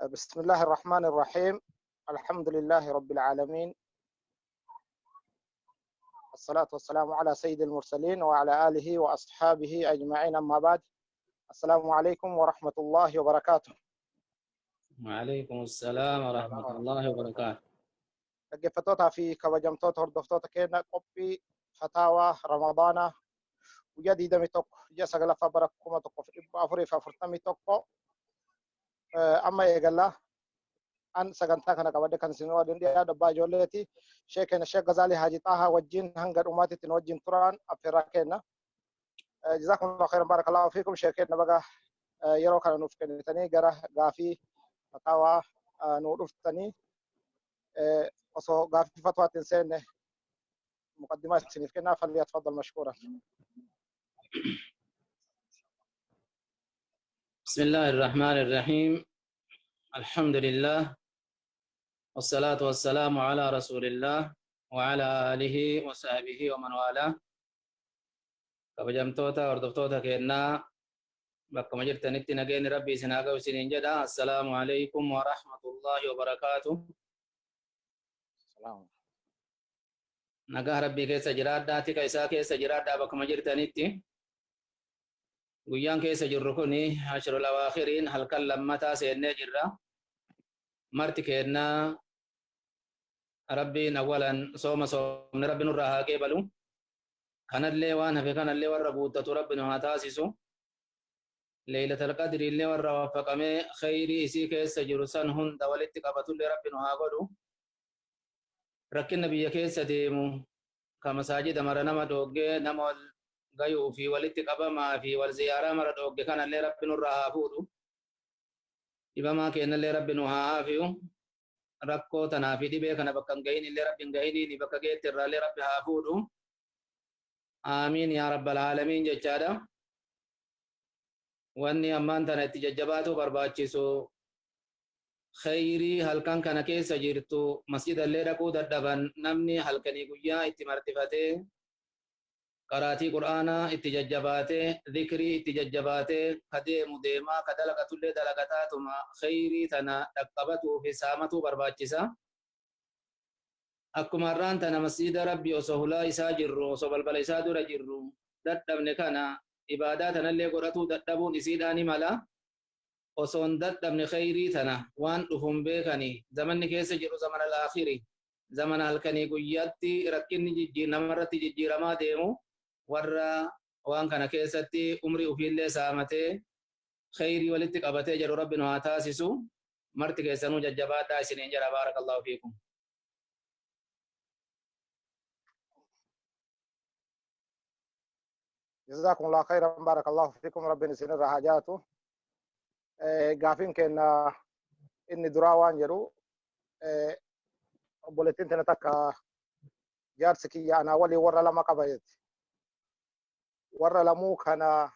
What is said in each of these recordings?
بسم الله الرحمن الرحيم. الحمد لله رب العالمين، الصلاة والسلام على سيد المرسلين وعلى آله وأصحابه أجمعين، أما بعد. السلام عليكم ورحمة الله وبركاته. وعليكم السلام ورحمة الله وبركاته. dhaggeeffattoota fi kabajamtoota hordoftoota keenya qophii fataawaa ramadaana guyyaa 21 ji'a 9 bara 1441 amma eegallaa an sagantaa kana qabadde kan isin waliin dhiyaadhu abbaa ijoolleeti. Sheekena Sheek Gazaalii Haaji Xaahaa wajjin hanga dhumaatitti nu wajjin turan affeerraa kenna. Jazaakumullahu khairan, barakallahu fiikum. Sheekena baga yeroo kana nuuf kennitanii gara gaafii fataawaa nu dhuftanii osoo gaafii fatwaatiin seenne muqaddimaa isiniif kennaa. falyatafaddal mashkuuran. بسم الله الرحمن الرحيم. الحمد لله والصلاة والسلام على رسول الله وعلى آله وصحبه ومن والاه. kabajamtoota hordoftoota keenyaa bakkuma jirtanitti nageenyi rabbii isin haa ga'u isiniin jedha. Assalaamu alaykum wa rahmatullahi wa barakaatuh. Nagaa rabbii keessa jiraadhaa, tika isaa keessa jiraadhaa bakkuma jirtanitti. Guyyaan keessa jirru kuni ashrul awaakhiriin halkan lammataa seennee jirra. Marti keennaa rabbiin awwalan soomne rabbi nurraa haa qeebalu. Kanallee waan hafe kanallee warra guuttatu rabbi nu haa taasisu. Leeylatul qadri illee warra waffaqamee khayrii isii keessa jiru san hunda walitti qabatullee rabbi nu haa godhu. Rakkinna biyya keessa deemu ka masaajida mara nama dhoggee nama wal gayuu fi walitti qabamaa fi wal ziyaaraa mara dhogge kanallee rabbi nurraa haa fuudhu. Dhibamaa kennallee rabbi nu haa haafiyu. Rakkoo tanaa fi dhibee kana bakka hin gahin illee rabbi hin gahiniin bakka geetti irraallee rabbi haa fuudhu. Aamiin yaa rabbal aalamiin jechaadha. Wanni ammaan tana itti jajjabaatu barbaachisu khayrii halkan kana keessa jirtu masjidallee dhaquu dadhaban namni halkanii guyyaa itti martifatee qaraatii qur'aanaa itti jajjabaatee dhikrii itti jajjabaatee ka deemu deemaa ka dalagatullee dalagataatuma khayrii tana dhaqqabatuu fi saamatuu barbaachisa. Akkuma har'aan tana masjida rabbi osoo hulaa isaa jirru osoo balbala isaa dura jirru dadhabne kana ibaadaa tanallee godhatuu dadhabuun isiidhaani mala. Osoo hin dadhabne khayrii tana waan dhufuun beekanii zamanni keessa jiru zamana al-aakhiri, zamana halkanii guyyaatti rakkinni namarratti jijjiiramaa deemu. Warra waan kana keessatti umrii ufiillee saamatee khayrii walitti qabatee jiru rabbi nu haa taasisu. Marti keessanuu jajjabaadhaa isiniin jedha. Baarakallahu fiikum. Jazakumullahu khairan, barakallahu fiikum. Rabbiin isinirraa haa jaatu. Gaafiin keenya inni duraa waan jedhu obboleettiin tana takka jaarsi kiyya anaa waliin warra lama qaba jetti. Warra lamuu kana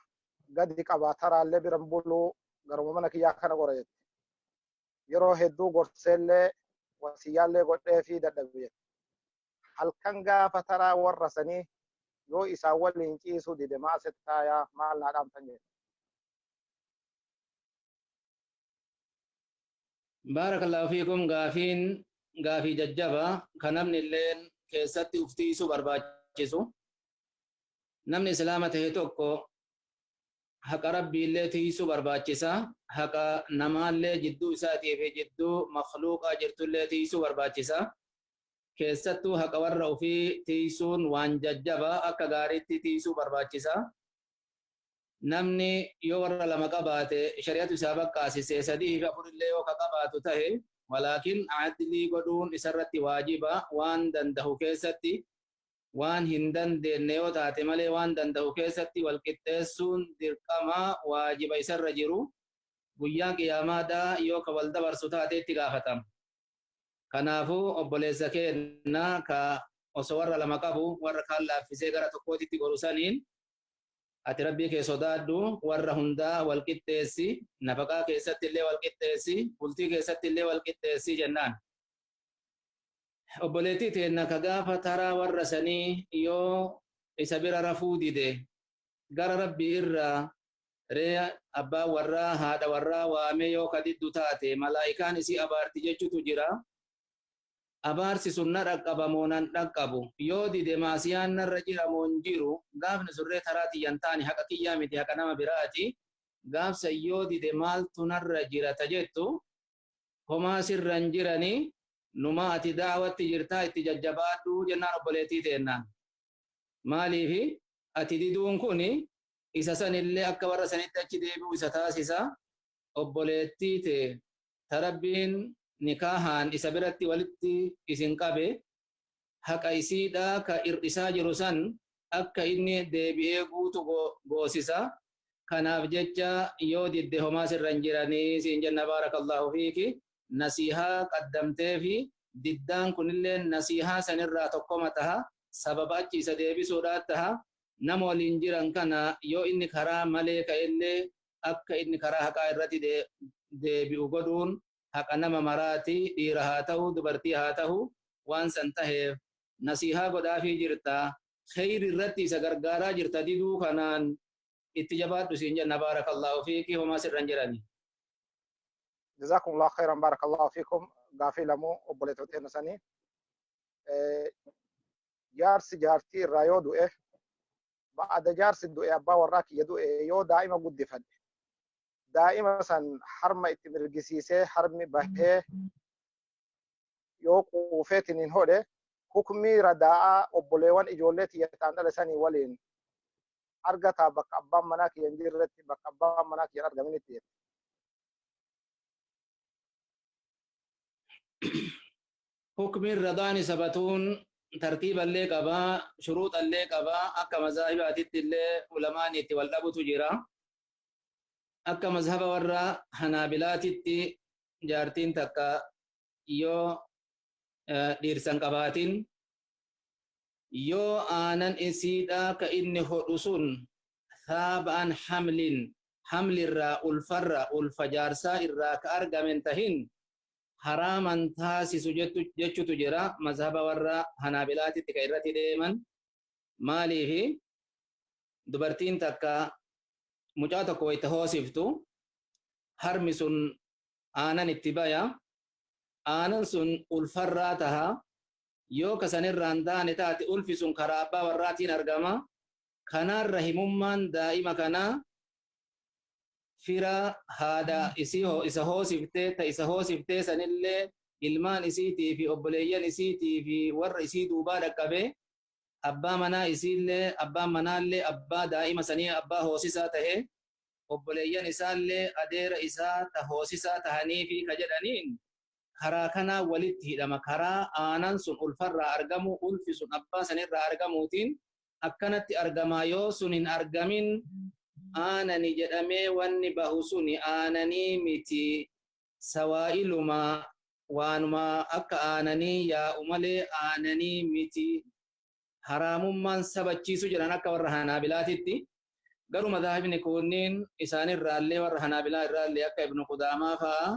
gadi qabaa taraallee biran buluu garuma mana kiyyaa kana gora jetti. Yeroo hedduu gorseellee wasiyyaallee godhee fi dadhabe jetti. Halkan gaafa taraa warra sanii yoo isaan waliin ciisuu dide maa settaayaa maal naa dhaamtan jedhe. Baarakallahu fiikum. Gaafii jajjaba kan namni illeen keessatti uftiisuu barbaachisu. Namni islaama ta'e tokko haqa rabbii illee tiisuu barbaachisa. Haqa namaallee jidduu isaatii fi jidduu makhluuqaa jirtullee tiisuu barbaachisa. Keessattuu haqa warra ofii tiisuun waan jajjaba akka gaariitti tiisuu barbaachisa. Namni yoo warra lama qabaate shari'atu isaa bakkaasisee 3 fi 4 illee yoo ka qabaatu ta'e walaakin adlii godhuun isarratti waajiba. Waan dandahu keessatti waan hin dandeenye yoo taate malee waan dandahu keessatti wal qixxeessuun dirqama waajiba isarra jiru. Guyyaa qiyaamaadhaa yoo ka wal dabarsu taate itti gaafatama. Kanaafuu obboleessa keenya ka osoo warra lama qabu warra kaan laaffisee gara tokkootitti gorusaniin ati rabbii kee sodaadhu, warra hundaa wal qixxeessi, nafaqaa keessatti illee wal qixxeessi, bultii keessatti illee wal qixxeessi jennaan. Obboleettii teenna ka gaafa taraa warra sanii yoo isa bira rafuu dide gara rabbii irraa ree abbaa warraa haadha warraa waamee yoo kadiddu taate malaa'ikaan isii abaarti jechutu jira. Abaarsi sun na dhaqqaba moo nan dhaqqabu yoo dide maasiyaan narra jira moo hin jiru gaafni surree taraa xiyyan taani haqa kiyyaa miti haqa nama biraati. Gaafsa yoo dide maaltu narra jira ta jettu homaa sirra hin jiranii numa ati daawatti jirtaa itti jajjabaadhu jennaan obboleettii teennaan. Maaliifi ati diduun kun isa sanillee akka warra sanitti achi deebi'u isa taasisa. Obboleettii tee tarabbiin nikaahaan isa biratti walitti isin qabe haqa isiidhaa ka ir'isaa jiru san akka inni deebi'ee guutu goosisa. Kanaaf jecha yoo didde homaa sirra hin jiranii siin jenna baarakallahu fiiki. Nasihaa qaddamtee fi diddaan kunillee nasihaa sanirraa tokkoma taha. Sababa achi isa deebisuudhaat taha. Nama waliin jiran kana yoo inni karaa malee ka'ellee akka inni karaa haqaa irratti deebi'u godhuun haqa nama maraati. Dhiira haa ta'u dubartii haa ta'u waan san taheef nasihaa godhaafii jirta. Khayri irratti isa gargaaraa jirta diduu kanaan itti jabaadhu siin jenna baarakallahu fiiki homaa sirra hin jiranii. جزاكم الله خيرا بارك الله فيكم غافي لمو وبوليتو تنساني جارس جارتي رايو دو بعد جارس دو ابا وراك يدو يو دائما قد فد دائما سن حرم اتمرجسيسه حرم به يو قوفتين هوده حكمي رداء وبوليوان اجولتي يتاندل سني ولين ارغتا بك ابا مناك ينجرتي بك ابا مناك يرغمنتي حكم الرضان سبتون ترتيب اللي قبا شروط اللي قبا أكا مذاهب أتت اللي علماء نيتي والأبو تجيرا أكا مذهب ورا حنابلات جارتين تكا يو ديرسان قباتين يو آنان إسيدا كإني خرسون ثابان حمل الرا الفر الفجارسا الرا كأرقا من تهين haraman taasisu jechutu jira mazhaba warra hanaabilaatitti ka irratti deeman. Maaliifi dubartiin takka mucaa tokko wayta hoosiftu harmi sun aanan itti baya aanan sun ulfarraa taha yoo kasanirraan taane taate ulfi sun karaa abbaa warraatiin argama. Kanaan rahimummaan daa'ima kanaa fira haada isa hoosiftee ta isa hoosiftee sanillee ilmaan isiitii fi obboleeyyan isiitii fi warra isii duubaa dhaqqabe abbaa manaa isiillee abbaan manaallee abbaa daa'ima sanii abbaa hoosisaa tahe obboleeyyan isaallee adeera isaa ta hoosisaa tahanii fi ka jedhaniin karaa kanaa walitti hidhama. Karaa aanan sun ulfarraa argamu ulfi sun abbaa sanirraa argamuutiin akkanatti argamaa. Yoo sun hin argamin aanani jedhamee wanni bahu suni aananii miti sawaa'iluma waanuma akka aananii yaa'u malee aananii miti. Haraamummaan sabachiisu jedhan akka warra hanaabilaatitti. Garuu madhaabni kunniin isaanirraallee warra hanaabilaa irraallee akka ibnu qudaamaa fa'a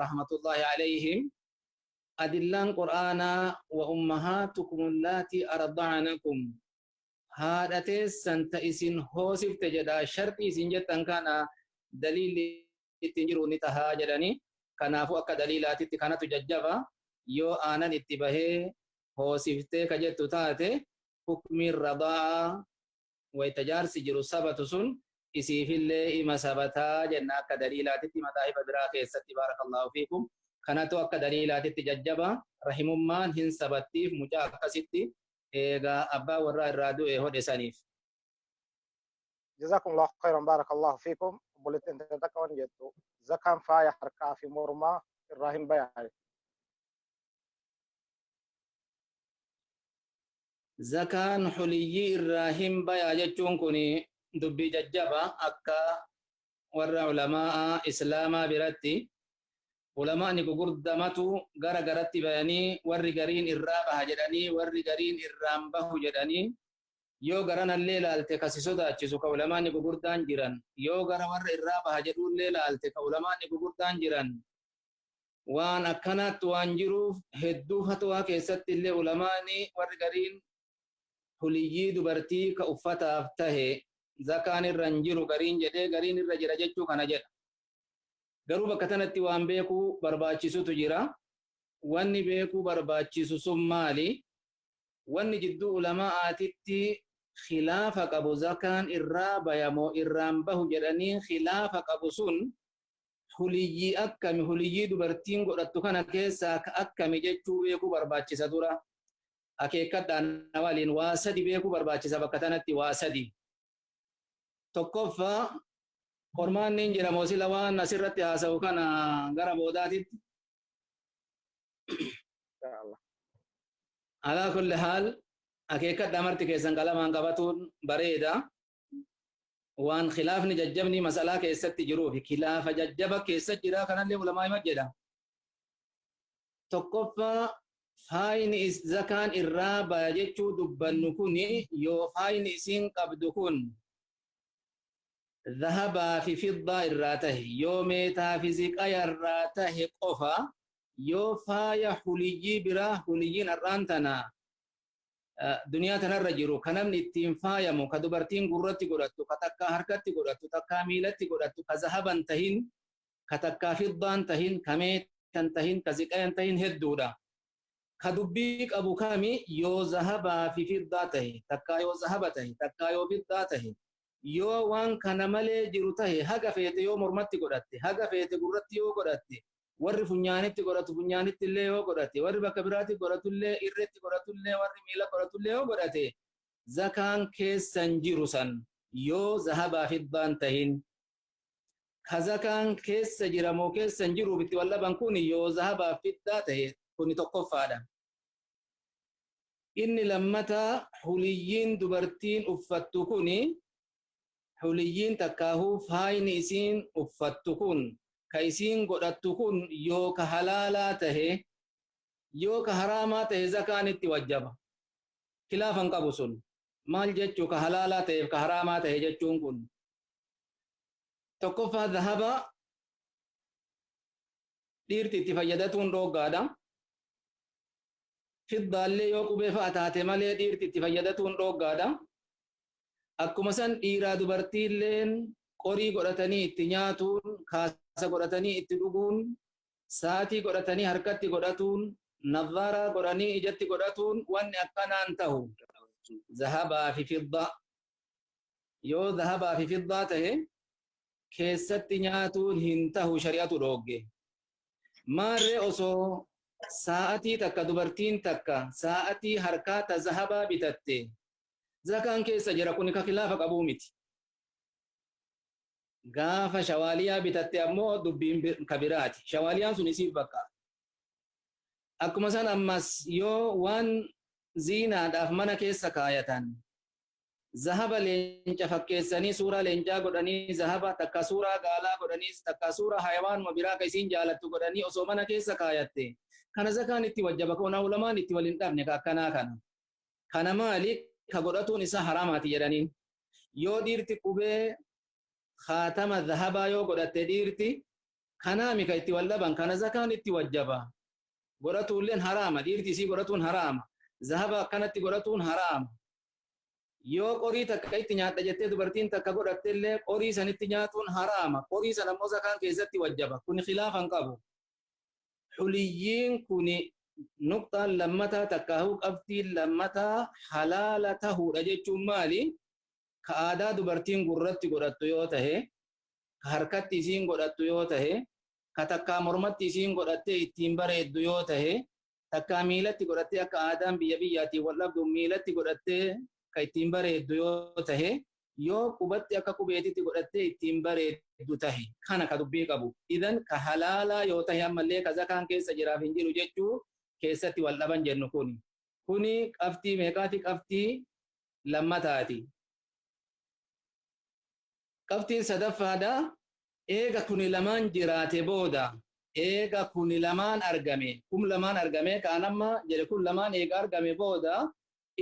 rahmatullahi alayhim adillaan qur'aanaa wa ummahaatukum allaatii arda'anakum haadha teessan ta isin hoosifte jedha. Shartii isin jettan kana daliilli ittiin jiru ni tahaa jedhani. Kanaafuu akka daliilaatitti kanatu jajjaba. Yoo aanan itti bahee hoosiftee ka jettu taate hukmiin radaa wayta jaarsi jiru sabatu sun isiifillee ima sabataa jenna akka daliilaatitti madaahiba biraa keessatti baarakallahu fiikum. Kanatu akka daliilaatitti jajjaba. Rahimummaan hin sabattiif mucaa akkasitti eega abbaa warraa irraa du'e hodhe saniif. جزاكم الله خيرا بارك الله فيكم بولتين تتكون جدو زكام فايا حركة في مرمى الراهن بيعي Zakaan xuliyyii irraa hin baya jechuun kun dubbii jajjaba akka warra ulamaa islaamaa biratti. Ulamaani gurguddamatu gara garatti bayanii warri gariin irraa baha jedhanii warri gariin irraan bahu jedhanii. Yoo garanallee ilaalte kasi sodaachisu ka ulamaani gurguddaan jiran. Yoo gara warra irraa baha jedhuullee ilaalte ka ulamaani gurguddaan jiran. Waan akkanaatti waan jiruuf hedduu fatwaa keessatti illee ulamaani warri gariin xuliyyii dubartii ka uffataaf tahe zakaan irra hin jiru gariin jedhee gariin irra jira jechuu kana jedha. Garuu bakka tanatti waan beekuu barbaachisutu jira. Wanni beekuu barbaachisu sun maali? Wanni jidduu ulamaa'aatitti khilaafa qabu zakaan irraa bayamoo irraan bahu jedhanii khilaafa qabu sun huliyyii akkami huliyyii dubartiin godhattu kana keessaa akkami jechuu beekuu barbaachisa dura. Akeekkadhaan waliin waa sadi beekuu barbaachisa bakka tanatti waa sadi. Tokkoffaa qormaanni hin jira moosila waan asirratti haasa'u kana gara boodaatitti. Alaa kulli haal akeekkadhaa marti keessan qalamaan qabatuun bareeda. Waan khilaafni jajjabni masalaa keessatti jiruuf khilaafa jajjaba keessa jira kanallee ulamaa hima jedha. Tokkoffaa faayini zakaan irraa baya jechuu dubbannu kuni yoo faayini isiin qabdu kun dhahabaa fi fiddaa irraa tahe yoo meetaa fi ziqaya irraa tahe qofa yoo faaya huliyyii biraa huliyyiin har'aan tana duniyaa tanarra jiru kan namni ittiin faayamu ka dubartiin gurratti godhattu ka takkaa harkatti godhattu takkaa miilatti godhattu ka zahaban tahin ka takkaa fiddaan tahin ka meetan tahin ka ziqayan tahin hedduudha. Ka dubbii qabu kami yoo zahabaa fi fiddaa tahe takkaa yoo zahaba tahe takkaa yoo fiddaa tahe yoo waan kana malee jiru tahe haga feete yoo mormatti godhatte haga feete gurratti yoo godhatte warri funyaanitti godhatu funyaanitti illee yoo godhate warri bakka biraatti godhatullee irreetti godhatullee warri miila godhatullee yoo godhate zakaan keessan jiru san yoo zahabaa fiddaan tahin ka zakaan keessa jiramoo keessan jiruuf itti wallaban kun yoo zahabaa fiddaa tahe kuni tokkoffaadha. Inni lammataa huliyyiin dubartiin uffattu kuni huliyyiin takkaahuu faayini isiin uffattu kun ka isiin godhattu kun yoo ka halaalaa tahe yoo ka haraamaa tahe zakaan itti wajjaba. Khilaafan qabu sun maal jechuu ka halaalaa taheef ka haraamaa tahe jechuun kun. Tokkoffaa dhahaba dhiirti itti fayyadatuun dhooggaadha. Fiddaallee yoo qubee fa'a taate malee dhiirti itti fayyadatuun dhooggaadha. Akkuma san dhiiraa dubartiilleen qorii godhatanii itti nyaatuun kaasa godhatanii itti dhuguun saatii godhatanii harkatti godhatuun nadhaaraa godhanii ijatti godhatuun wanni akkanaan ta'u zahabaa fi fiddaa yoo zahabaa fi fiddaa tahe keessatti nyaatuun hin tahu shari'atu dhoogge. Maarree osoo sa'atii takka dubartiin takka sa'atii harkaata zahabaa bitatte zakaan keessa jira kun ka khilaafa qabuu miti. Gaafa shawaaliyaa bitatte ammoo dubbiin kabiraati. Shawaaliyaan sun isiif bakka. Akkuma san ammas yoo waan ziinaadhaaf mana keessa kaayatan zahaba leenca fakkeessanii suuraa leencaa godhanii zahaba takka suuraa gaalaa godhanii takka suuraa hayawaanuma biraa ka isiin jaalattu godhanii osoo mana keessa kaayatte kana zakaan itti wajjaba koona ulamaan itti waliin dhabne ka akkanaa kana. Kana maali ka godhatuun isaa haraamaati jedhaniin. Yoo dhiirti qubee khaatama dhahabaa yoo godhatte dhiirti kanaami ka itti wallaban kana zakaan itti wajjaba. Godhatuulleen haraama dhiirti isii godhatuun haraama. Zahaba akkanatti godhatuun haraama. Yoo qorii takka itti nyaadha jettee dubartiin takka godhattellee qorii sanitti nyaatuun haraama. Qorii san ammoo zakaan keessatti wajjaba. Kun khilaafan qabu. Huliyyiin kuni nuqtaan lammataa takkaahuu qabxiin lammataa halaala tahuudha jechuun maali? Ka aadaa dubartiin gurratti godhattu yoo tahe, ka harkatti isiin godhattu yoo tahe, ka takkaa mormatti isiin godhattee ittiin bareeddu yoo tahe, takkaa miilatti godhattee akka aadaan biyya biyyaatiin wallabdu miilatti godhattee ka ittiin bareeddu yoo tahe, yoo qubatti akka qubeetitti godhattee ittiin bareeddu tahe kana ka dubbii qabu. Idan ka halaalaa yoo tahe ammallee ka zakaan keessa jiraaf hin jiru jechuu keessatti wal dhaban jennu kuni. Kuni qabxii meeqaati? Qabxii lammataati. Qabxiin sadaffaadha. Eega kuni lamaan jiraate booda eega kuni lamaan argame kum lamaan argame kaan amma jedhe kun lamaan eega argame booda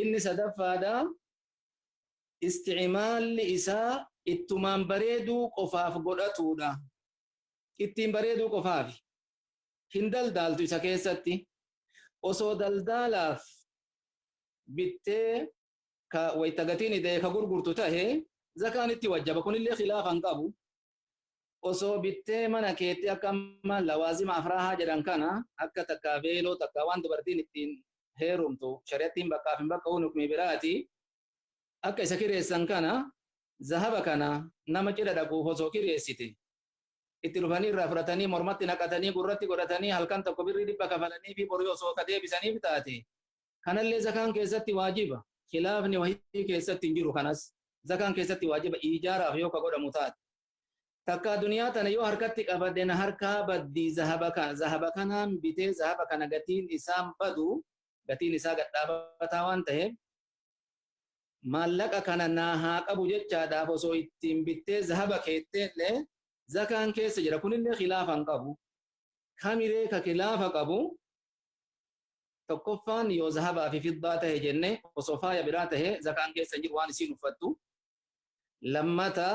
inni sadaffaadha. Isticmaalli isaa ittumaan bareeduu qofaaf godhatuudha. Ittiin bareeduu qofaaf hin daldaaltu isa keessatti. Osoo daldaalaaf bittee ka wayta gatiin idee ka gurgurtu tahe zakaan itti wajjaba kunillee khilaafan qabu osoo bittee mana keetti akka amma lawaazima afraahaa jedhan kana akka takkaa beeloo takkaa waan dubartiin ittiin heerumtu shari'attiin bakkaaf hin bakka hukmi biraati akka isa kireessan kana zahaba kana nama cidha dhaquuf osoo kireessite itti dhufanii irraa fudhatanii mormatti naqatanii gurratti godhatanii halkan tokko birrii 100 kafalanii fi borii osoo ka deebisaniif taate kanallee zakaan keessatti waajiba khilaafni wahii keessatti hin jiru kanas zakaan keessatti waajiba ijaaraaf yoo ka godhamu taate takka duniyaa tana yoo harkatti qabadeen harkaa baddii zahaba kanaan bitee zahaba kana gatiin isaan badu gatiin isaa gadhaabataa waan ta'eef maallaqa kana naa haa qabu jechaadhaaf osoo ittiin bittee zahaba keetteellee zakaan keessa jira kunillee khilaafan qabu kamiree ka khilaafa qabu tokkoffaan yoo zahabaa fi fiddaa tahe jenne osoo faaya biraa tahe zakaan keessa jiru waan isiin uffattu lammata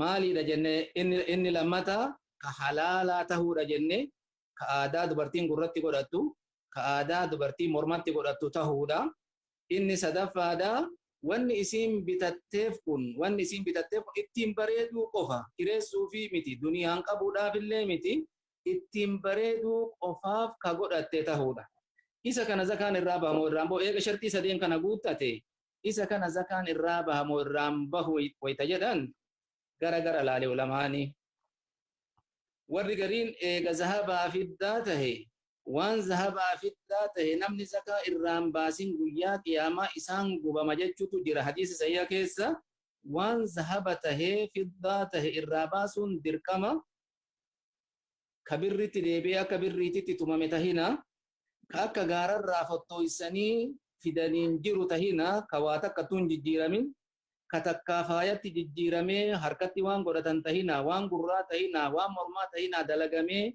maaliidha jenne inni lammata ka halaalaa tahuudha jenne ka aadaa dubartiin gurratti godhattu ka aadaa dubartiin mormatti godhattu tahuudha inni sadaffaadha wanni isiin bitatteef kun ittiin bareeduu qofa kireessuu fi miti duniyaan qabuudhaaf illee miti ittiin bareeduu qofaaf ka godhatte tahuudha isa kana zakaan irraa bahamoo irraan bahu eega shartii sadeen kana guuttate isa kana zakaan irraa bahamoo irraan bahu wayta jedhan gara laale ulamaani warri gariin eega zahabaa fiddaa tahe waan zahabaa fiddaa tahe namni zakaa irraan baasin guyyaa qiyaamaa isaan gubama jechuutu jira hadiisa sayya keessa waan zahaba tahe fiddaa tahe irraa baasuun dirqama kabirritti deebi'ee akka birriititti tumame tahina ka akka gaararraa fottooysanii fidaniin jiru tahina ka waa takka tun jijjiiramin ka takkaa faayatti jijjiiramee harkatti waan godhatan tahina waan gurraa tahina waan mormaa tahina dalagamee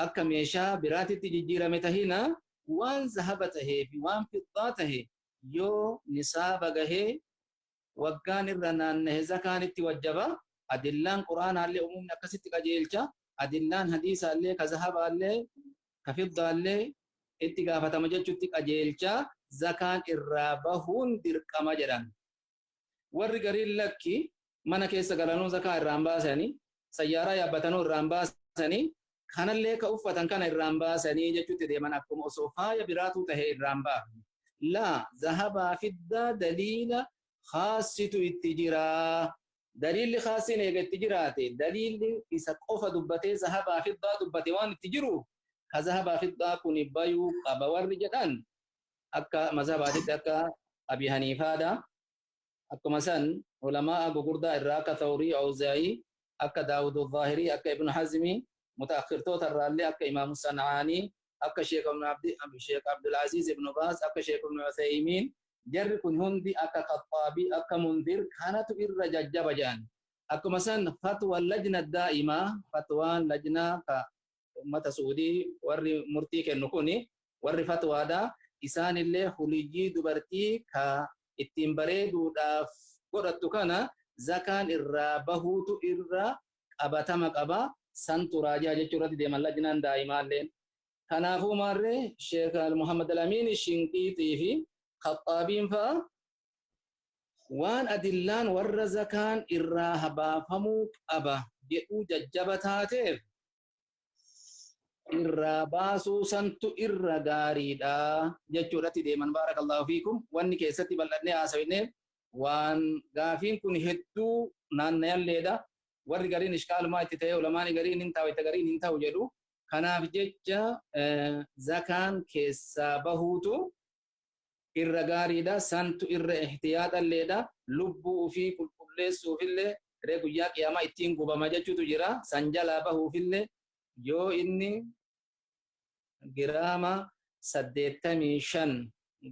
akka meeshaa biraatitti jijjiirame tahina waan zahaba tahee fi waan fiddaa tahe yoo nisaaba gahee waggaan irra naannahe zakaanitti wajjaba adillaan quraanaallee umumni akkasitti qajeelcha adillaan hadiisaallee ka zahabaallee ka fiddaallee itti gaafatama jechuutti qajeelcha zakaan irraa bahuun dirqama jedhan warri gariin lakki mana keessa galanuu zakaa irraan baasanii sayyaaraa yaabbatanuu irraan baasanii kanallee ka uffatan kana irraan baasanii jechuutti deeman akkuma osoo faaya biraatu tahe irraan baasu laa zahabaa fiddaa daliila khaasitu itti jira daliilli khaasiin eega itti jiraate daliilli isa qofa dubbatee zahabaa fiddaa dubbate waan itti jiru ka zahabaa fiddaa kun bayuu qaba warri jedhan akka mazhabaatitti akka Abi Haniifaadha akkuma san ulamaa gugurdaa irraa akka Thawrii Awzaa'i akka Daawud al-Zaahiri akka Ibn Hazmi mutaakhirtoota irraallee akka Imaamu San'aanii akka Sheekh Abdul Aziz Ibn Baaz akka Sheekh Ibn Uthaymiin jarri kun hundi akka Khaxaabii akka Mundir kanatu irra jajjaba jedhan akkuma san fatwa lajna daa'imaa fatwaan lajnaa ka ummata Suudii warri murtii kennu kuni warri fatwaadha isaanillee huliyyii dubartii ka ittiin bareeduudhaaf godhattu kana zakaan irraa bahuutu irra qabatama qaba santu raajaa jechuu irratti deeman lajnaan daa'imaalleen kanaafuu maarree Sheekh Muhammad Al-Amiin Shinqiitii fi Khaxaabiin fa'a waan adillaan warra zakaan irraa habaafamuu qaba jedhuu jajjaba taateef irraa baasuu santu irra gaariidha jechuudhatti deeman baarakallahu fiikum wanni keessatti bal'annee haasawne waan gaafiin kun hedduu naannayalleedha warri gariin ishkaalumaa itti ta'e ulamaani gariin hin ta'u itti gariin hin ta'u jedhu kanaaf jecha zakaan keessaa bahuutu irra gaariidha santu irra ihtiyaadalleedha lubbuu ofii qulqulleessuufillee ree guyyaa qiyaamaa ittiin gubama jechuutu jira san jalaa bahuufillee yoo inni giraama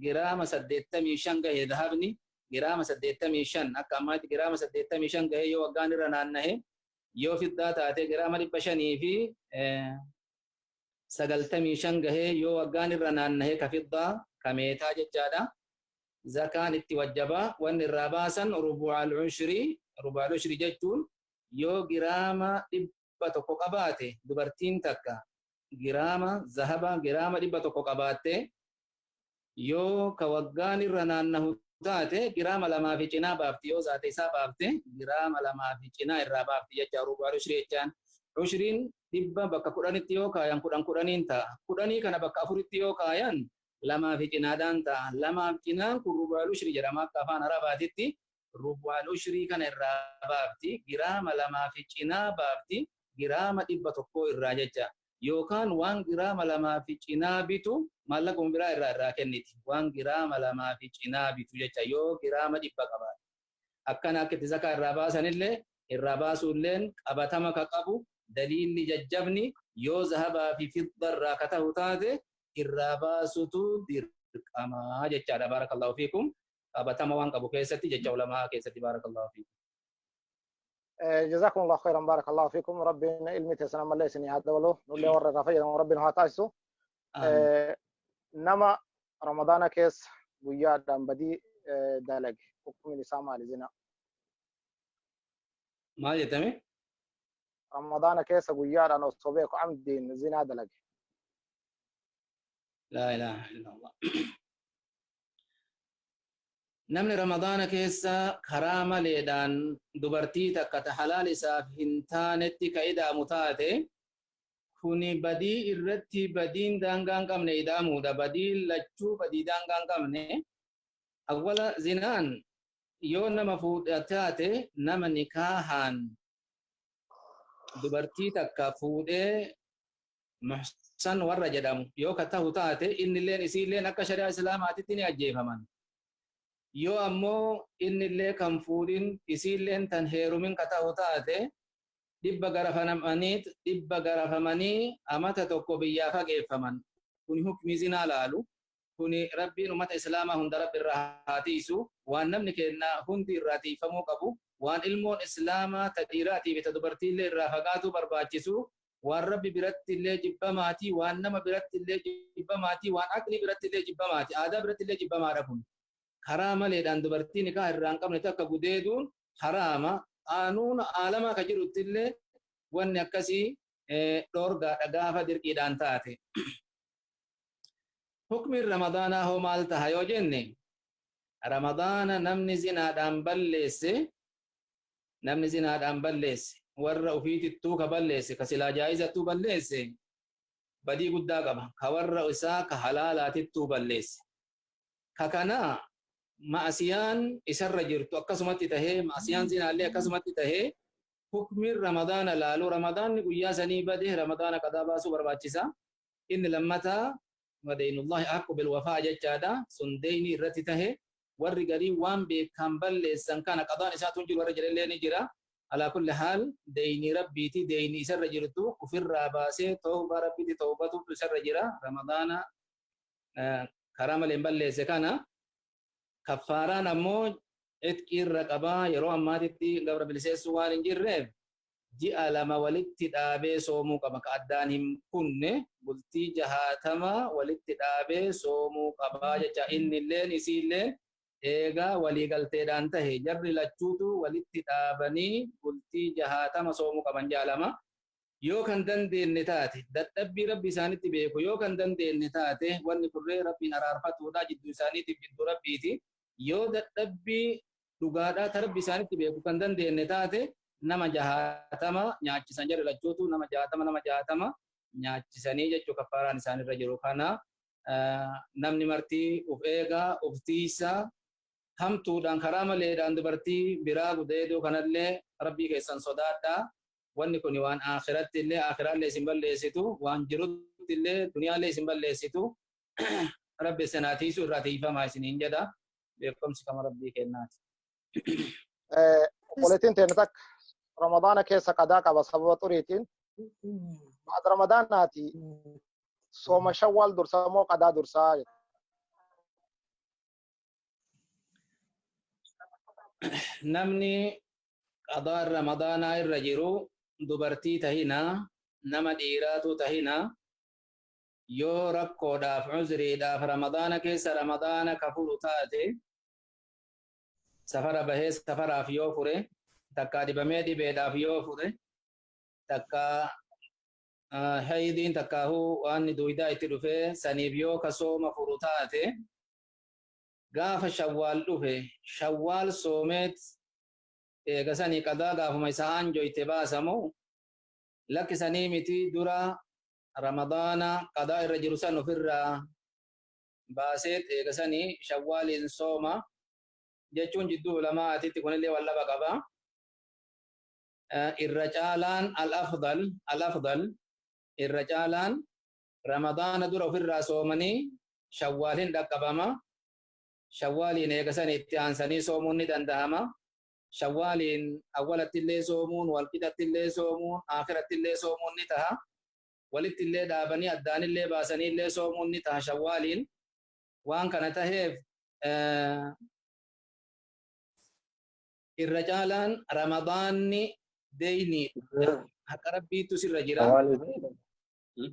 85 gahe dhahabni giraama 85 akka ammaatti giraama 85 gahe yoo waggaan irra naannahe yoo fiddaa taate giraama 500 fi 95 gahe yoo waggaan irra naannahe ka fiddaa ka meetaa jechaadha zakaan itti wajjaba wanni irraa baasan rubu'al ushri jechuun yoo giraama 100 qabaate dubartiin takka giraama zahaba giraama 100 qabaatte yoo ka waggaan irra naannahu taate giraama lamaa fi cinaa baafti yoo zaata isaa baafte giraama lamaa fi cinaa irraa baafti jecha rubaalu ushrii jechaan ushriin dhibba bakka kudhanitti yoo kaayan kudhaniin ta'a kudhanii kana bakka afuritti yoo kaayan lamaa fi cinaadhaan ta'a lamaaf cinaan kun rubaalu ushrii jedhama akka afaan arabaatitti rubaalu ushrii kana irraa baafti giraama lamaa fi cinaa baafti giraama dhibba tokkoo irraa jecha yookaan waan giraama lamaa fi cinaa bitu maallaquma biraa irraa kenniti waan giraama lamaa fi cinaa bitu jecha yoo giraama dhibba qabaate akkana akka itti zakaa irraa baasanillee irraa baasuulleen qabatama ka qabu daliilli jajjabni yoo zahabaa fi fidda irraa ka ta'u taate irraa baasutu dirqamaa jechaadha baarakallahu fiikum qabatama waan qabu keessatti jecha ulamaa keessatti baarakallahu fiikum. جزاكم الله خيرا بارك الله فيكم ربنا علمي تسنى مليسني هذا ولو نولي ورا رفيا ربنا هاتاسو نما رمضان كيس ويا دام بدي دالج حكم نسامة لزنا ما جتمي رمضان كيس ويا أنا صبيك عمد زنا دالج لا إله إلا الله namni ramadaana keessa karaa maleedhaan dubartii takka ta halaal isaaf hin taanetti ka idaamu taate kuni badii irratti badiin daangaa hin qabne idaamuudha badiin lachuu badii daangaa hin qabne awwala zinaan yoo nama fuudha taate nama nikaahaan dubartii takka fuudhee muhsan warra jedhamu yoo ka tahu taate innilleen isiilleen akka shari'aa islaamaatitti ni ajjeefaman yoo ammoo innillee kan fuudhin isiilleen tan heerumin ka ta'u taate dhibba garafamanii amata tokko biyyaa fageeffaman kuni hukmi zinaa laalu kuni rabbiin ummata islaamaa hunda rabbi irraa haatiisu waan namni kenna hundi irraa tiifamuu qabu waan ilmoon islaamaa ta dhiiraatii fi ta dubartiillee irraa fagaatuu barbaachisu waan rabbi biratti illee jibbamaatii waan nama biratti illee jibbamaatii waan aqli biratti illee jibbamaatii aadaa biratti illee jibbamaadha kun karaa maleedhaan dubartii nikaa irraa hin qabne takka gudeeduun haraama qaanuuna aalamaa ka jirutti illee wanni akkasii dhoorgaadha gaafa dirqiidhaan taate hukmiin ramadaanaa hoo maal taha yoo jenne ramadaana namni zinaadhaan balleesse warra ufiitittuu ka balleesse ka silaa jaayizattuu balleesse badii guddaa qaba ka warra isaa ka halaalaatittuu balleesse ka kanaa ma'asiyaan isarra jirtu akkasumatti tahee ma'asiyaan zinaallee akkasumatti tahee hukmiin ramadaana laalu ramadaanni guyyaa sanii bade ramadaana qadaa baasuu barbaachisa inni lammataa wadaynullahi haqqu bilwafaa jechaadha sun deyni irratti tahe warri garii waan beekan balleessan kana qadaan isaatu jiru warra jedhallee ni jira alaa kulli haal deyni rabbiiti deyni isarra jirtu ufirraa baasee tawba rabbiiti tawbatu isarra jira ramadaana karaa malee balleesse kana kaffaaraan ammoo itqiirra qabaa yeroo ammaatitti gabra biliseessu waan hin jirreef ji'a lama walitti dhaabee soomuu qaba ka addaan hin kunne bultii 60 walitti dhaabee soomuu qabaa jecha innilleen isiilleen eegaa waliigalteedhaan tahe jarri lachuutu walitti dhaabanii bultii 60 soomuu qaban jaalama yoo kan dandeenye taate dadhabbii rabbi isaanitti beeku yoo kan dandeenye taate wanni kurree rabbiin araarfatuudha jidduu isaaniitiif jidduu rabbiiti yoo dadhabbii dhugaadhaa ta rabbi isaanitti beeku kan dandeenye taate nama 60 nyaachisan jarri lachuutu nama 60 nyaachisanii jechuu kaffaaraan isaanirra jiru kana namni martii uf eegaa uf tiisaa hamtuudhaan karaa maleedhaan dubartii biraa gudeeduu kanallee rabbii keessan sodaadhaa wanni kun waan akhiratti illee akhiraallee isin balleessitu waan jirutti illee duniyaallee isin balleessitu rabbi sanaatiisu irraa tiifamaa isiniin jedha beekumsi kama rabbii kennaati. Qoletiin teenya takka ramadaana keessa qadaa qaba sababa xuriitiin baad ramadaanaati sooma shawwaal dursaa moo qadaa dursaa namni qadaa ramadaanaa irra jiru dubartii tahina nama dhiiraatu tahina yoo rakkoodhaaf uzriidhaaf ramadaana keessa ramadaana kafuru taate safara bahee safaraaf yoo fure takka dibamee dhibeedhaaf yoo fure takka haydiin takkaahu waan duwidaa itti dhufee saniif yoo kasooma furu taate gaafa shawwaal dhufe shawwaal soomeet eegasanii qadaa gaafuma isaa anjoyte baasamoo lakkisanii miti dura ramadaana qadaa irra jiru san ofirraa baaseet eegasanii shawwaaliin sooma jechuun jidduu ulamaatitti kunillee wallaba qaba. Irra caalaan al-afdal irra caalaan ramadaana dura ofirraa soomanii shawwaaliin dhaqqabama. Shawwaaliin eegasanii itti aansanii soomuun ni danda'ama. Shawwaaliin awwalattillee soomuun, walqixattillee soomuun, aakirattillee soomuun ni taha. Walittillee dhaabanii addaanillee baasanillee soomuun ni taha shawwaaliin. Waan kana taheef irra caalaan ramadaanni deeyni haqa rabbiitu sirra jira.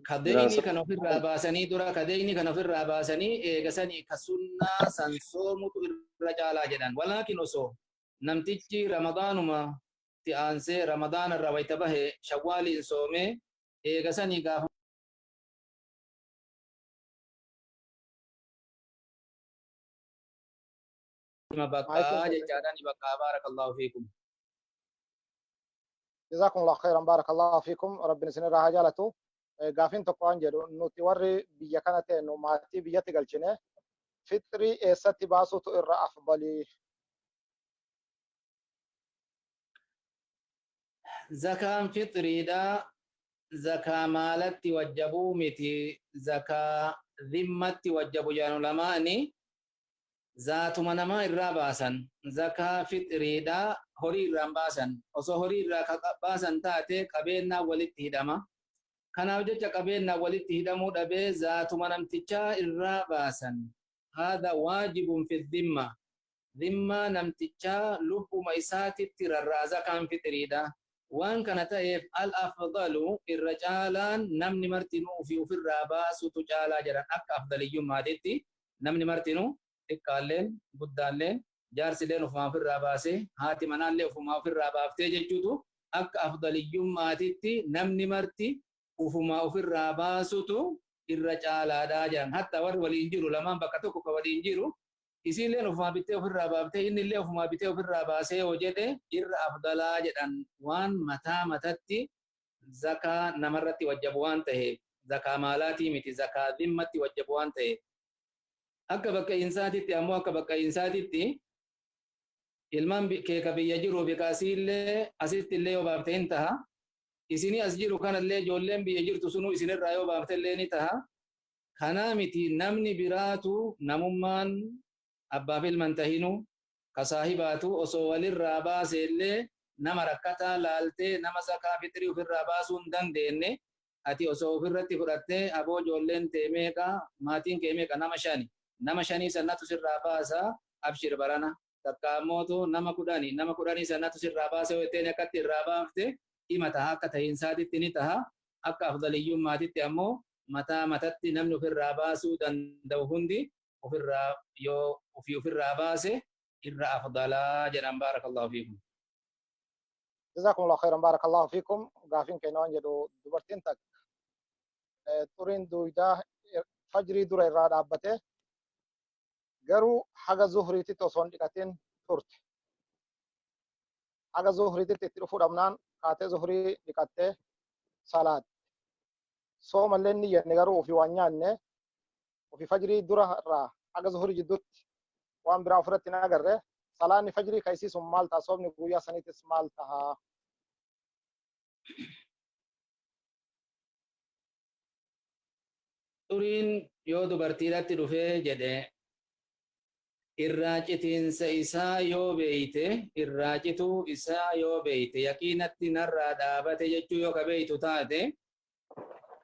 Kadeeyni kan ofirraa baasanii dura kadeeyni kan ofirraa baasanii eegasanii ka sunnaa san soomutu irra caalaa jedhan. Walaakin osoo namtichi ramadaanuma ti aansee ramadaana irraa wayta bahe shawwaaliin soomee eegasanii gaafa bakkaa jechaadhaan bakkaa baarakallahu fiikum. جزاكم الله خيرا بارك الله فيكم ربنا سنرى هجالته قافين تقوان جدو نتوري بيا كانت انو ماتي بيا تقلشنه فطري ستي باسو تؤر افضلي زكاة فطري دا زكاة مالتي وجبو متي زكاة ذمتي وجبو جانو لماني ذات منما الراباسا زكاة فطري دا هوري رامباسا وصو هوري راكباسا تاتي قبيلنا ولتهدما كان وجدت قبيلنا ولتهدمو دبي ذات منمتشا الراباسا هذا واجب في الذمة ذمة نمتشا لب ميساتي ترى زكاة فطري دا وان كانت الافضل الرجالان نمني مرتنو في الراباس وتجالا جرا اك افضليه مادتي نمني مرتنو اكالين بدالين جارسلين وفما في الراباسه هاتي منالله وفما في الرابافته ججوتو اك افضليه مادتي نمني مرتي وفما في الراباسو الرجالا داجان حتى ور ولينجرو لما بكتو كولينجرو isilleen ofuma bitee ofirraa baaftee inni illee ofuma bitee ofirraa baasee yoo jedhe irra afdalaa jedhan waan mataa matatti zakaa namarratti wajjabu waan ta'eef zakaa maalaatii miti zakaa dhimmatti wajjabu waan ta'eef akka bakka insaatitti ammoo akka bakka insaatitti ilmaan keeka biyya jiru bikaasiillee asitti illee yoo baaftee hin taha isinii as jiru kanallee ijoolleen biyya jirtu sunuu isinirraa yoo baaftee illee ni taha kanaa miti namni biraatu namummaan abbaaf ilman tahinu ka saahibaatu osoo walirraa baaseellee nama rakkataa laaltee nama zakaa fitrii ofirraa baasuu hin dandeenye ati osoo ofirratti fudhattee aboo ijoolleen tee meeqa maatiin kee meeqa nama shanii sannatu sirraa baasa abshir barana takka ammootu nama kudhanii sannatu sirraa baasa yoo ittiin akkatti irraa baafte hima taha akka tahiinsaatitti ni taha akka afdaliyyummaatitti ammoo mataa matatti namni ofirraa baasuu danda'u hundi ofirraa yoo ofirraa baase irra afdalaa jedhan baarakallahu fiikum. جزاكم الله خيرا بارك الله فيكم قافين كينوان جدو دبرتين تك تورين دويدا فجري دور الراد عبته قرو حاجة زهري تتوصون لكتين تورت حاجة زهري تتلفو دمنان كاتي زهري لكتة صلاة صوم الليني ينقرو في وانيان وفي فجري دور را حاجة زهري جدوت وان برا فرتنا قرره صلاة فجري كيسي سمال تصوم نقويا سنيت سمال تها turiin yoo dubartiidhatti dhufee jedhe irraacitinsa isaa yoo beeyte irraacituu isaa yoo beeyte yaqiinatti narraa dhaabate jechuu yoo ka beeytu taate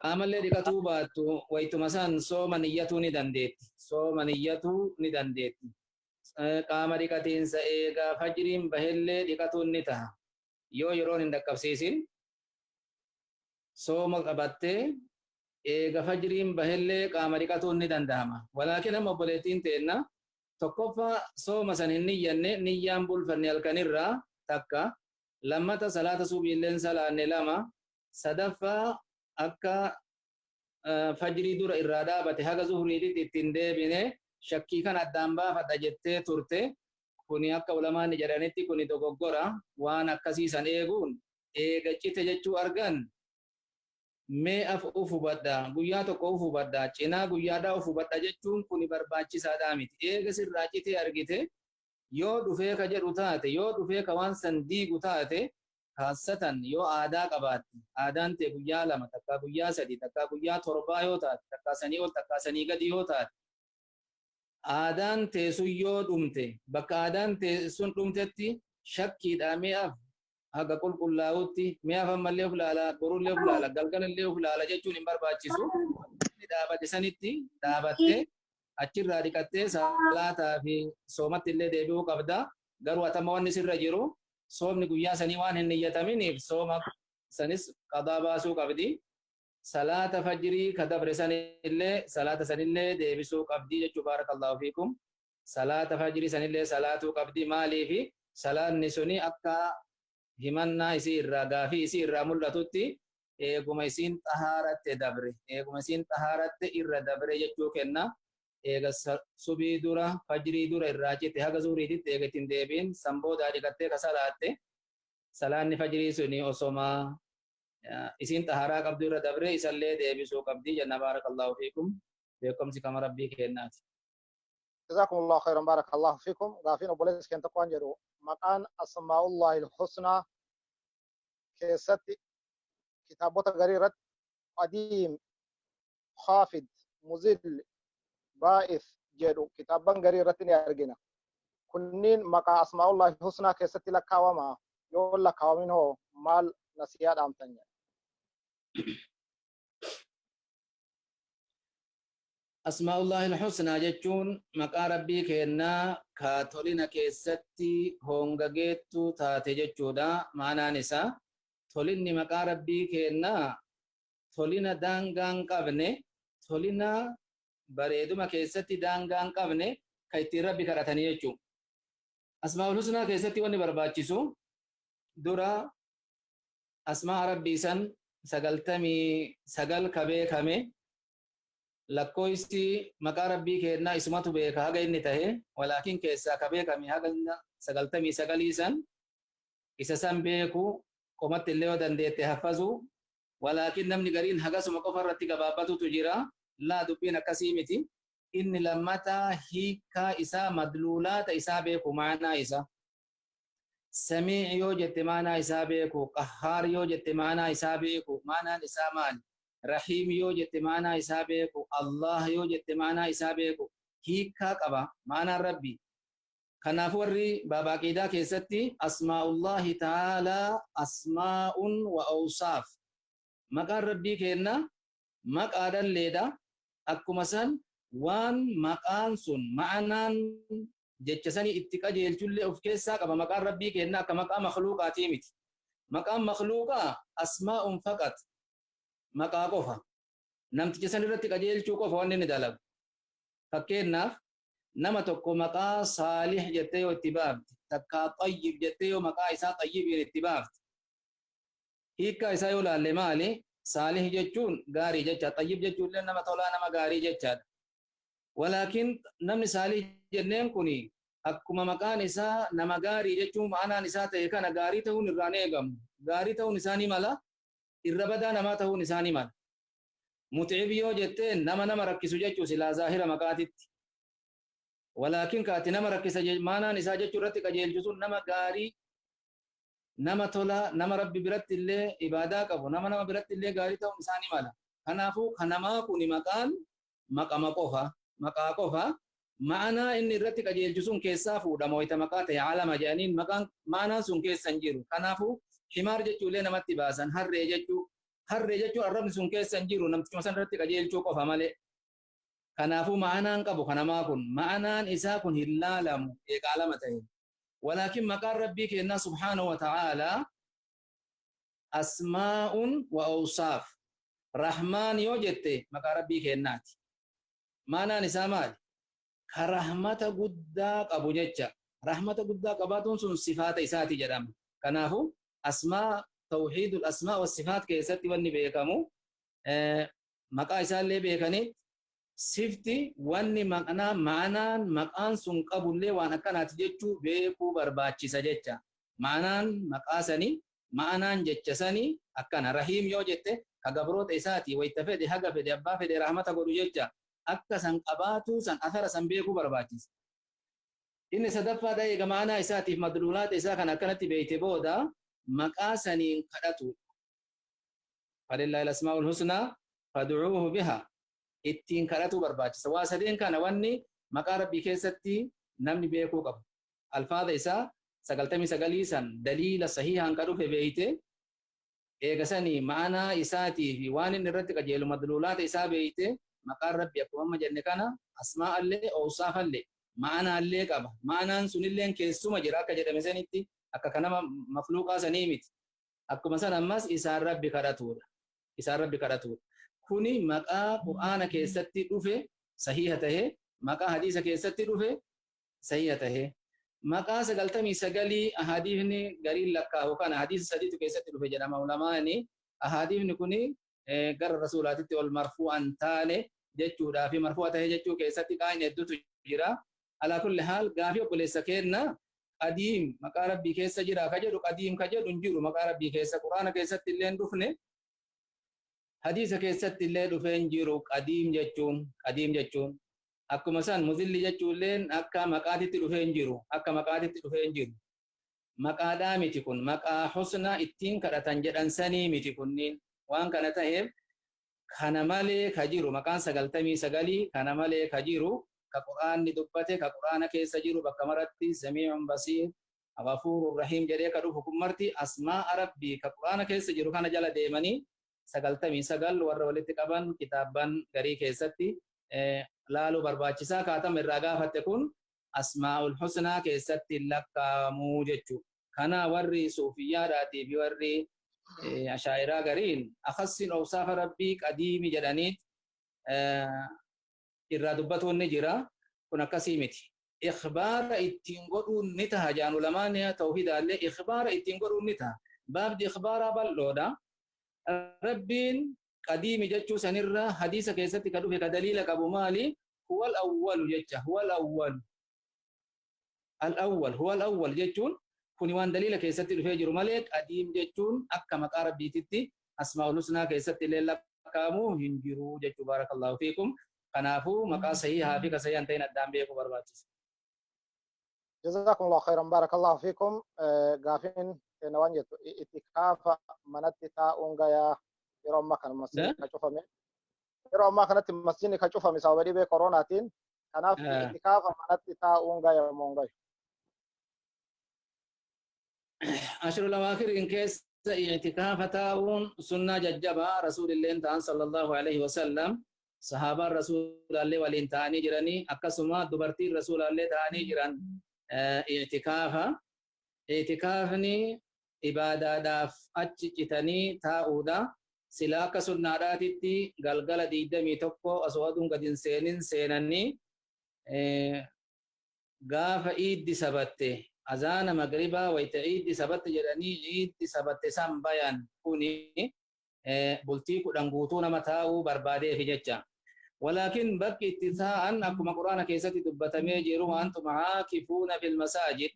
qaamallee dhiqatuu baattu waytuma san sooma niyyatuu ni dandeetti qaama dhiqatiinsa eegaa fajriin bahellee dhiqatuun ni taha yoo yeroon hin dhaqqabsiisin sooma qabattee eega fajriin bahellee qaama dhiqatuun ni danda'ama walaakin amma obboleettiin teenna tokkoffaa sooma san hin niyyanne niyyaan bulfanne halkanirraa takka lammata salaata subiilleen salaanne lama sadaffaa akka fajrii dura irraa dhaabate haga zuhriitti ittiin deebine shakkii kan addaan baafadha jettee turte kuni akka ulamaan jedhanitti kuni dogoggora waan akkasiisan eeguun eegaccite jechuu argan mee af ufubadha guyyaa tokko ufubadha cinaa guyyaadhaa ufubadha jechuun kuni barbaachisaadhaa miti eega sirraa citee argite yoo dhufee ka jedhu taate yoo dhufee ka waan san diigu taate khaasatan yoo aadaa qabaatte aadaan tee guyyaa 2 takka guyyaa 3 takka guyyaa 7 yoo taate takka sanii ol takka sanii gadi yoo taate aadaan tee sun yoo dhumte bakka aadaan tee sun dhumtetti shakkiidhaa mi'aaf haga qulqullaa'utti mi'aaf ammallee of laala borullee of laala galgalallee of laala jechuun hin barbaachisu dhaabate sanitti dhaabatte achirraa dhiqattee salaataa fi soomatti illee deebi'uu qabda garuu atama wanni sirra jiru soomni guyyaa sanii waan hin niyyataminiif sooma sanis qadaa baasuu qabdi salaata fajrii ka dabre sanillee salaata sanillee deebisuu qabdi jechuu baarakallahu fiikum salaata fajrii sanillee salaatuu qabdi maaliifi salaanni suni akka himannaa isii irraa gaafii isii irraa mul'atutti eeguma isiin xahaaratte dabre eeguma isiin xahaaratte irra dabre jechuu kenna eega subii dura fajrii dura irraa cite haga zuhriititti eega ittiin deebiin samboodaa dhiqattee ka salaatte salaanni fajrii suni osoma isin taharaa qabdu irra dabre isallee deebisuu qabdi janna barakallahu fiikum beekumsi kama rabbii kennaati جزاكم الله خيرا بارك الله فيكم غافين وبوليس كنت قوان جرو مكان أسماء الله الحسنى كيستي كتابات غريرة قديم خافض مزل بائث جرو كتابان غريرة يارجنا كنين مكان أسماء الله الحسنى كيستي لك وما يقول لك ومن هو مال نسيات أمتنيا أسماء الله الحسنى جتون مقا ربي كينا كاتولينا كيستي هونغاجيتو تاتي جتودا معنا نسا توليني مقا ربي كينا تولينا دانغان قبني تولينا بريدوما كيستي دانغان قبني كيتي ربي كراتاني جتو أسماء الحسنى كيستي واني برباچيسو دورا أسماء ربي سن سقل كبه كمي lakkoofsi maqaa rabbii kennaa isumatu beeka haga inni tahe walaakin keessaa ka beekame haga 99 san isa san beeku qomatti illee yoo dandeette hafazu walaakin namni gariin hagasuma qofa irratti gabaabbatutu jira laa dubbiin akkasii miti inni lammataa hiikaa isaa madluulaata isaa beeku maanaa isa samii yoo jette maanaa isaa beeku qahhaar yoo jette maanaa isaa beeku maanaan isaa maali رحيم يو جت معنا إسابيكو الله يو جت معنا إسابيكو هيكا قبا معنا ربي خنافوري بابا كيدا كيستي أسماء الله تعالى أسماء وأوصاف مقا ربي كينا مقا ليدا أكو مثلا وان مقان سن معنان جتساني اتكا جيلچول أوف كيسا قبا مقا ربي كينا كمقا مخلوقاتي مت مقا مخلوقا أسماء فقط maqaa qofa namticha san irratti qajeelchuu qofa wanni inni dalagu fakkeenyaaf nama tokko maqaa saalih jettee yoo itti baafte takkaa xayyib jettee yoo maqaa isaa xayyibiin itti baafte hiikkaa isaa yoo laalle maali saalih jechuun gaarii jecha xayyib jechuun illee nama tolaa nama gaarii jechaadha walaakin namni saalih jenneen kuni akkuma maqaan isaa nama gaarii jechuun ma'anaan isaa ta'e kana gaarii ta'uun irraan eegamu gaarii ta'uun isaanii mala irra badaa namaa ta'uun isaanii mala mut'ib yoo jettee nama rakkisu jechuu silaa zaahira maqaatitti walaakin kaati nama rakkisa maanaan isaa jechuu irratti qajeelchisuun nama gaarii nama tola nama rabbi biratti illee ibaadaa qabu nama biratti illee gaarii ta'uun isaanii mala kanaafuu kanamaa kuni maqaan maqaa qofa ma'anaa inni irratti qajeelchisuun keessaa fuudhama wayita maqaa ta'e alama jedhaniin maqaan maanaan sun keessa hin jiru kanaafuu himaar jechuullee namatti baasan harree jechuun arrabni sun keessa hin jiru namtichuma san irratti qajeelchuu qofa malee kanaafuu ma'anaan qabu kanamaa kun ma'anaan isaa kun hin laalamu eeqaalama ta'e walaakin maqaan rabbii kennaa subhaanahu wa ta'aalaa asmaa'un wa awsaaf rahmaan yoo jette maqaa rabbii kennaati ma'anaan isaa maali ka rahmata guddaa qabu jecha rahmata guddaa qabaatuun sun sifaata isaati jedhama kanaafuu أسماء توحيد الأسماء والصفات كيست وني بيكمو مقا إسان لي بيكني sifti wanni ma'anaan maqaan sun qabullee waan akkanaati jechuu beekuu barbaachisa jecha. Ma'anaan maqaa sanii ma'anaan jecha sanii akkana rahiim yoo jette ka gabroota isaati wayta fedhe haga fedhe abbaa fedhe rahmata godhu jecha akka san qabaatu san athara san beekuu barbaachisa. Inni sadaffaa eega ma'anaa isaatiif madluulaata isaa kan akkanatti beeyte booda maqaa saniin kadhatu. Falillahi al-asmaa'ul husnaa fad'uuhu bihaa. Ittiin kadhatu barbaachisa. Waa sadeen kana wanni maqaa rabbii keessatti namni beekuu qabu. Alfaada isaa 99 san daliila sahihaan ka dhufe beeyte eega sanii ma'anaa isaatii fi waan inni irratti qajeelu madluulaata isaa beeyte maqaan rabbii akkuma amma jenne kana asmaa'allee awsaafallee ma'anaallee qaba. Ma'anaan sunilleen keessuma jira akka jedhame sanitti akka kanama mafluuqaa sanii miti. Akkuma san ammas isaan rabbi kadhatudha. Isaan rabbi kadhatudha. Kuni maqaa Qur'aana keessatti dhufe sahiha tahe, maqaa hadiisa keessatti dhufe sahiha tahe. Maqaa 99 ahadiifni gariin lakkaa'u kana hadiisa sadiitu keessatti dhufe jedhama ulamaani. Ahadiifni kuni gara rasuulaatitti ol marfuu'an taane jechuudhaa fi marfuu'a tahee jechuu keessatti qaa'in hedduutu jira. Alaa kulli haal gaafii obboleessa keenna qadiim maqaa rabbii keessa jira ka jedhu qadiim ka jedhu hin jiru maqaa rabbii keessa Qur'aana keessatti illee dhufne hadiisa keessatti illee dhufee hin jiru qadiim jechuun akkuma san muzilli jechuulleen akka maqaatitti dhufee hin jiru akka maqaatitti dhufee hin jiru maqaadhaa miti kun maqaa husna ittiin kadhatan jedhan sanii miti kunniin waan kana ta'eef kana malee ka jiru maqaan 99 kana malee ka jiru ka Qur'aanni dubbate ka Qur'aana keessa jiru bakka maratti samii'un basiir ghafuurur rahiim jedhee ka dhufu kun marti asmaa rabbii ka Qur'aana keessa jiru kana jala deemanii 99 warra walitti qaban kitaaban garii keessatti laaluu barbaachisaa kaatama irraa gaafatte kun asmaa'ul husnaa keessatti lakkaa'amuu jechuudha. Kana warri suufiyyaadhaatii fi warri ashaa'iraa gariin akhassin awsaafa rabbii qadiimi jedhanii irraa dubbatuun ni jira. Kun akkasii miti. Ikhbaara ittiin godhuun ni taha jaan ulamaan tawhidaallee ikhbaara ittiin godhuun ni taha. Baabdi ikhbaaraa bal'oodha. Rabbiin qadiimi jechuu sanirra hadiisa keessatti ka dhufe ka daliila qabu maali? Huwal awwalu jecha huwal awwalu. Al-awwal huwal awwal jechuun kuni waan daliila keessatti dhufee jiru malee qadiim jechuun akka maqaa rabbiititti asmaa'ul husnaa keessatti illee lakkaa'amu hin jiru jechuu baarakallahu fiikum. Kanaafuu maqaa sahihaa fi ka sahihan ta'in addaan beekuu barbaachisa. Jazakumullahu khairan barakallahu fiikum. Gaafiin waan jettu itikaafa manatti taa'uun gayaa yeroo ammaa kana masjidni ka cufame. Yeroo ammaa kanatti masjidni ka cufame sababa dhibee koronaatiin. Kanaaf itikaafa manatti taa'uun gayaa moo gayu? Ashirul awaakhiriin keessa itikaafa taa'uun sunnaa jajjabaa rasuulilleen ta'an sallallahu alaihi wasallam sahaabaan rasuulallee waliin ta'anii jiranii akkasuma dubartiin rasuulallee ta'anii jiran itikaafni ibaadaadhaaf achi citanii taa'uudha. Sila akka sunnaadhaatitti galgala 21 osoo aduun gad hin seenin seenanii gaafa iiddi sabatte azaana magribaa wayta iiddi sabatte jedhanii iiddi sabatte san bayan kuni bultii 10 guutuu nama taa'uu barbaadeefi jecha. Walaakin bakki itti taa'an akkuma Qur'aana keessatti dubbatamee jiru antum aakifuuna fil masaajid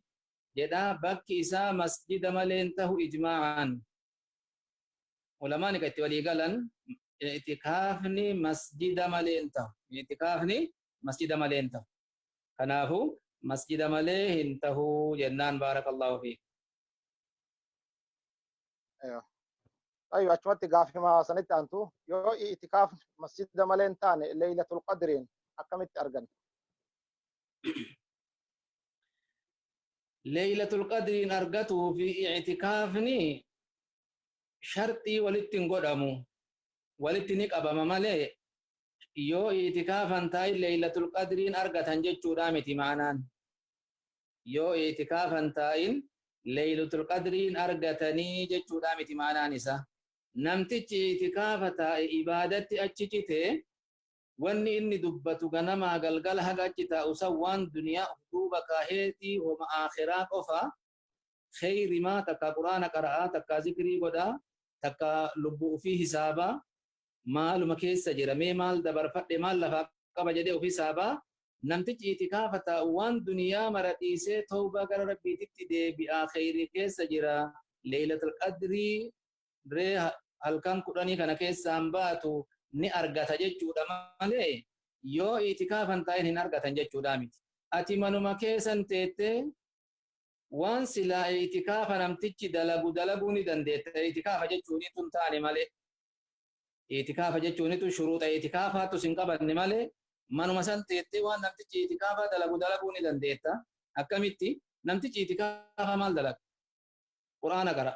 jedha bakki isaa masjida malee ta'u ijmaa'an. Ulamaan itti walii galan itikaafni masjida malee ta'u. Itikaafni masjida malee ta'u. Kanaafuu masjida malee hin ta'u jennaan baarakallahu fiik. أيوة أشمت قافي ما سنت أنتو يو إتكاف مسجد مالين تاني ليلة القدرين أكملت أرجن ليلة القدرين أرجته في اعتكافني شرطي ولتن قدامو ولتنك أبا ممالي يو اعتكافا تاي ليلة القدرين أرجتن جتشو رامتي معنان يو اعتكافا تاين ليلة القدرين أرجتني جتشو رامتي معنان إسا namtichi itikaafa taa'e ibaadatti achi cite wanni inni dubbatu ganamaa galgala haga achi taa'u san waan duniyaa duuba kaaheetii homa aakhiraa qofa kheyri maa takka quraana qara'aa takka zikrii godhaa takka lubbuu fi hisaabaa maaluma keessa jira mee maal dabarfadhe maal lafaa qaba jedhee ofii saabaa namtichi itikaafa taa'u waan duniyaa mara dhiisee tawbaa gara rabbiititti deebi'aa khayrii keessa jira leeylatul qadrii ree halkan kudhanii kana keessaan baatu ni argata jechuudha malee yoo itikaafan taa'in hin argatan jechuudha miti. Ati manuma keessan teettee waan silaa itikaafa namtichi dalaguu ni dandeetta. Itikaafa jechuun tun taane malee. Itikaafa jechuun tun shuruuxa itikaafaatu sin qabanne malee manuma san teettee waan namtichi itikaafa dalaguu ni dandeetta. Akkamitti namtichi itikaafa maal dalaga? Quraana qara,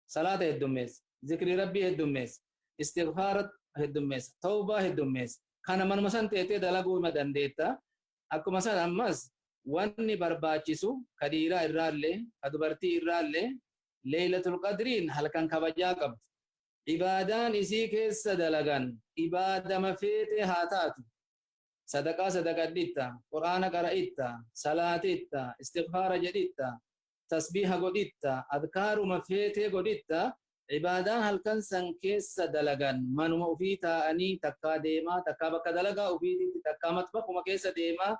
salaata heddummeessa, zikrii rabbii heddummeessa, istighfaara heddummeessa, tawbaa heddummeessa. Kana manuma san teettee dalaguu ma dandeetta. Akkuma san ammas wanni barbaachisu ka dhiiraa irraallee ka dubartii irraallee leeylatul qadriin halkan kabajaa qabdu. Ibaadaan isii keessa dalagan ibaadama feete haa taatu. Sadaqaa sadaqadhitta, quraana qara'ittaa, salaatitta, istighfaara jedhitta, tasbiiha godhitta, adkaaruma feetee godhitta. Ibaadaan halkan san keessa dalagan manuma ofii taa'anii takkaa deemaa, takkaa bakka dalagaa ofiititti, takkaa matbaquma keessa deemaa.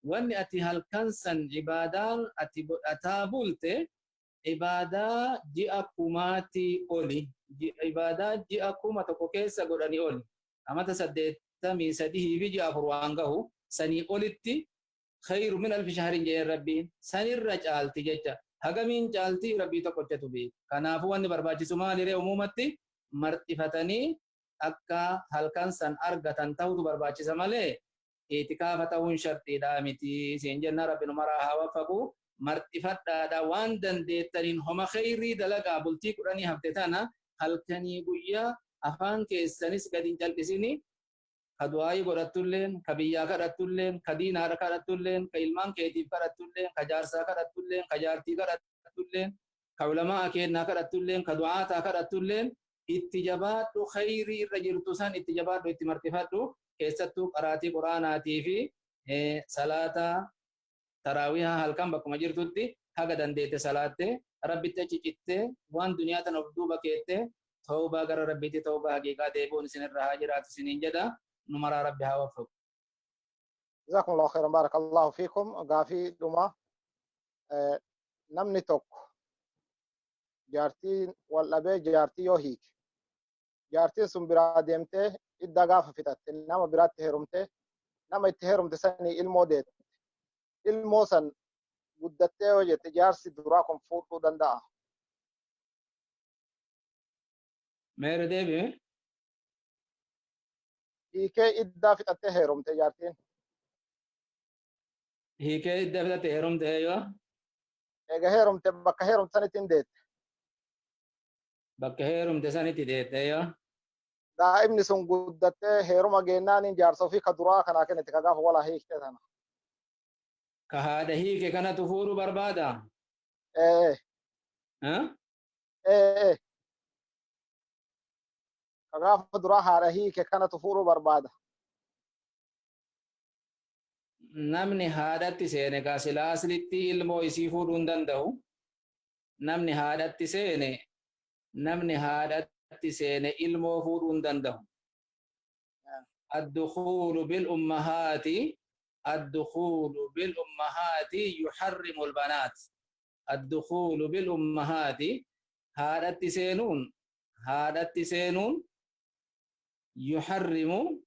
Wanni ati halkan san ibaadaan ati godhataa bulte ibadaa ji'a kumaatii oli. Ibadaa ji'a kuma tokko keessa godhanii oli. Amata 83 fi ji'a 4 waan gahu sanii olitti khayru min alfi shahrin jee rabbiin sanirra caalti jecha. Hagamiin caalti rabbii tokkochatu beeka. Kanaafuu wanni barbaachisu maaliree umumatti marxifatanii akka halkan san argatan ta'utu barbaachisa malee itikaafa ta'uun shartiidhaa miti. Siin jenna rabbiin maraa haa waffaqu marxifadhaadha waan dandeettaniin homa khayrii dalagaa bultii 10 hafte tana halkanii guyyaa afaan keessanis gadi hin calqisini. Ka du'aayii godhattulleen, ka biyyaa kadhattulleen, ka diinaadha kadhattulleen, ka ilmaan keetiif kadhattulleen, ka jaarsaa kadhattulleen, ka jaartii kadhattulleen, ka ulamaa kennaa kadhattulleen, ka du'aataa kadhattulleen itti jabaadhu khayrii irra jirtu san itti jabaadhu itti marxifadhu keessattuu qaraatii quraanaatii fi salaata taraawihaa halkan bakkuma jirtutti haga dandeette salaatte rabbitti achi cittee waan duniyaa tan of duuba keette tawbaa gara rabbiitti tawbaa haqiiqaa deebi'uun isinirra haa jiraatu isiniin jedha. نمر ربي هوفق. جزاكم الله خيرا بارك الله فيكم. غافي دوما نمني توك جارتي ولا بي جارتي يوهيك جارتي سم برادمته إدا غافة فتات نما براد تهرمته نما يتهرمته سني الموديت الموسن قدته وجه تجارسي دراكم فوتو دندا مير ديبي hiikee iddaa fixattee heerumte jaartiin. Hiikee iddaa fixattee heerumte yoo? Egaa heerumte bakka heerumte sanitti hin deette. Bakka heerumte sanitti deette yoo? Daa'imni sun guddattee heeruma geennaan jaarsa ofii ka duraa kanaa kennite ka gaafa walaa hiikte sana. Ka haadha hiike kanatu fuudhuu barbaada? Kagaafa duraa haadha hiike kanatu fuudhuu barbaada. Namni haadhatti seene kaa silaa aslitti ilmoo isii fuudhuu hin danda'u. Namni haadhatti seene ilmoo fuudhuu hin danda'u. الدخول بالأمهات يحرم البنات. الدخول بالأمهات هادت سينون يحرم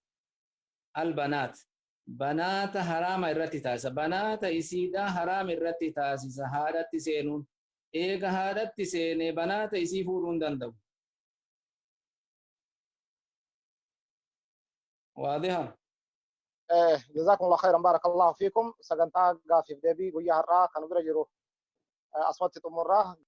البنات. بنات حرام الرتي تاسا بنات إسيدا حرام الرتي تاسا هادت سينون إيغا هادت سيني بنات إسي فورون دندو. واضحة؟ جزاكم الله خيرا بارك الله فيكم. سجنتا غافي دبي ويا هرا كانوا بيرجروا أصوات تمرة